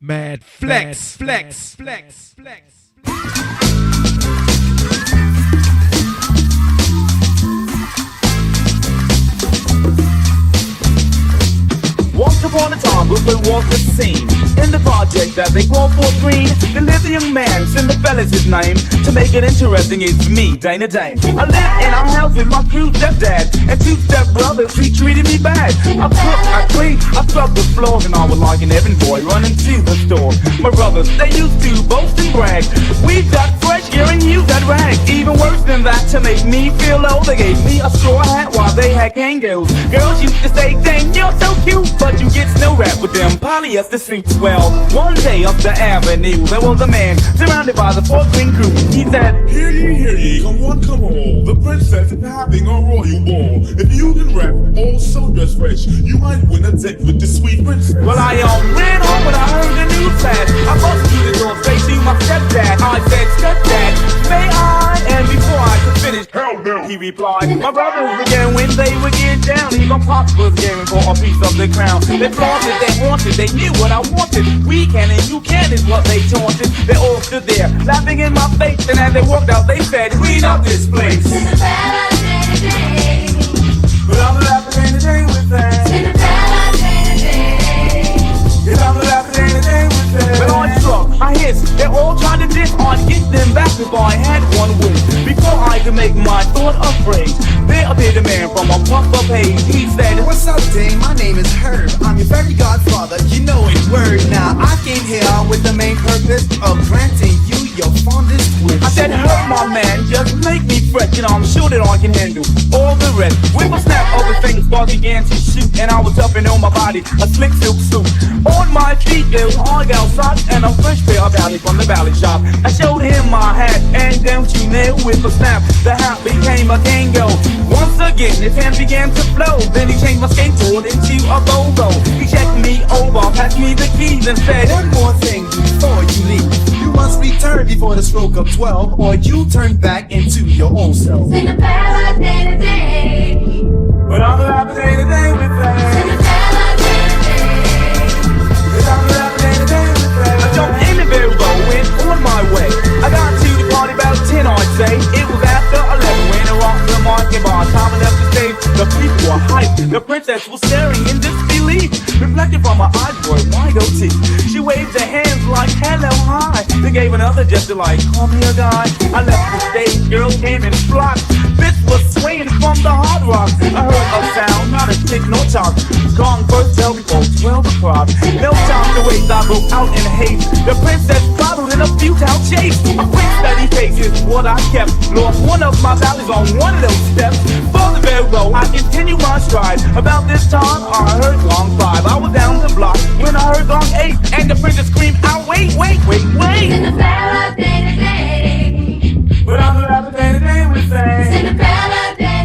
Mad Phlexx, Phlexx, Phlexx, Phlexx. Once upon a time, Brooklyn was the scene. In the project that they call Fort Greene, there lived a young man, Cinderfella's his name. To make it interesting, it's me, Dane. I live in a house with my cute stepdad and two stepbrothers who treated me bad. I cook, I clean, I scrub the floors, and I was like an errand boy running to the store. My brothers, they used to boast and brag. We got fresh gear and used that rag. Even worse than that, to make me feel low, they gave me a straw hat while they had kangaroos. Girls used to say, Dane, you're so cute, but you get snow wrapped with them polyester suits. Well, one day up the avenue, there was a man surrounded by the Fort Greene crew. He said, hear ye, come on, come on. The princess is having a royal ball. If you can rap all so dressed fresh, you might win a date with the sweet princess. Well, I ran home when I heard the news flash. I bust through the door straight to my stepdad. I said, stepdad, may I? And before I could finish, hell no, he replied, my brothers began when they would get down. Even Pops was gaming for a piece of the crown. They flaunted, they wanted, they knew what I wanted. We can and you can is what they taunted. They all stood there, laughing in my face. And as they walked out, they said, clean up this place. Cinderfella, Dane, But I'm laughing in the day with that. Cinderfella, Dane. And I'm laughing in the day with that. But I struck, I hissed, they all tried to diss. I'd get them back if I had one wish. Before I could make my thought a phrase, there appeared a man from a puff of haze. He said, what's up, Dane? My name is Herb. I'm your fairy godfather, you know it. Word. Now, I came here with the main purpose of granting you your fondest wish. I said, hurt my man, just make me fresh, and I'm sure that I can handle all the rest. With a snap of his fingers, ball began to shoot, and I was up and on my body, a slick silk suit. On my feet, there was hard-gout socks, and a fresh pair of ballet from the ballet shop. I showed him my hat, and don't you know, with a snap, the hat became a tango. Once again, his hands began to flow, then he changed my skateboard into a Volvo. He checked me over, passed me the keys, and said, one more thing before you leave. You must return before the stroke of 12, or you turn back into your old self. Cinderfella, Dane. but I'm laughing today with that. Cinderfella, Dane. But I'm laughing today with that. I jumped in the Volvo, went on my way. I got to the party about 10, I'd say. It was after 11 when I rocked the market bar. Time enough to stage, the people were hyped. The princess was staring in disbelief, reflected from her eyes were wide goatee. She waved her hands like hello, hi. They gave another gesture like call me a guy. I left the stage, girls came in flocks. This was swaying from the hard rock. I heard a sound, not a tick, no talk. Gong first bell before 12 o'clock. No time to waste, I broke out in haste. The princess followed in a futile chase. A quick study case is what I kept. Lost one of my valleys on one of those steps. For the Volvo, I continued my stride. About this time, I heard gong 5. I was down the block when I heard gong 8. And the princess screamed out, wait, wait, wait, wait. Cinderfella, Dane. But I'm laughing today with that. Cinderfella, Dane.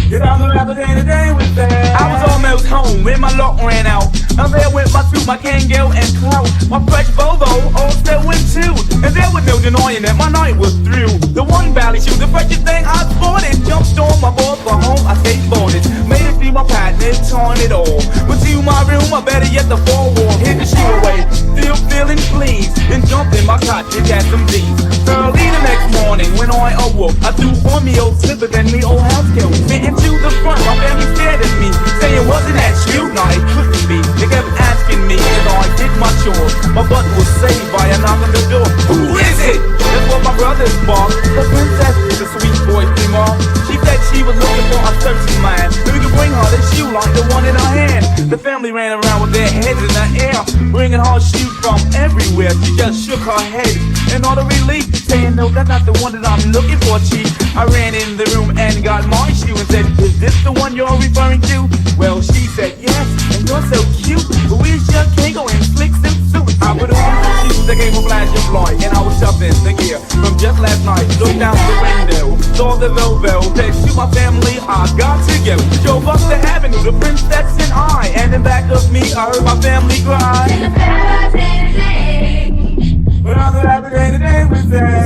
Get on the rapper day with that. I was almost home when my lock ran out. And there went my suit, my kangaroo and clout. My fresh Volvo all still went too. And there was no denying that my night was through. The one valley shoe, the freshest thing I sported. Jumped on my board for home, I skateboarded. Made it see my partner, torn it all. Went to my room, I better yet the four wall. Hid the shoe away, still feeling pleased. Then jumped in my cot, it had some D's. Early the next morning when I awoke, I threw on me old slippers and me old house coat. Went into the front, my family stared at me, saying wasn't that you? No, it couldn't be. They kept asking me as I did my chores. My butt was saved by a knock on the door. Who is it? That's what my brothers barked. The princess, the sweet boy came on. She said she was looking for a certain man who could bring her the shoe like the one in her hand. The family ran around with their heads in the air, bringing her shoes from everywhere. She just shook her head in all the relief, saying no, that's not the one that I'm looking for, chief. I ran in the room and got my shoe and said, is this the one you're referring to? Well, she said yes, and you're so cute. But where's your Kango and Phlexx and suit? I put on the shoes that gave a flash of light, and I was jumping the gear from just last night. Looked out the window, saw the Volvo, said to my family, I got to go. Drove up the avenue, the princess and I, and in back of me, I heard my family cry. Cinderfella, Dane. But I'm the happy day today with that.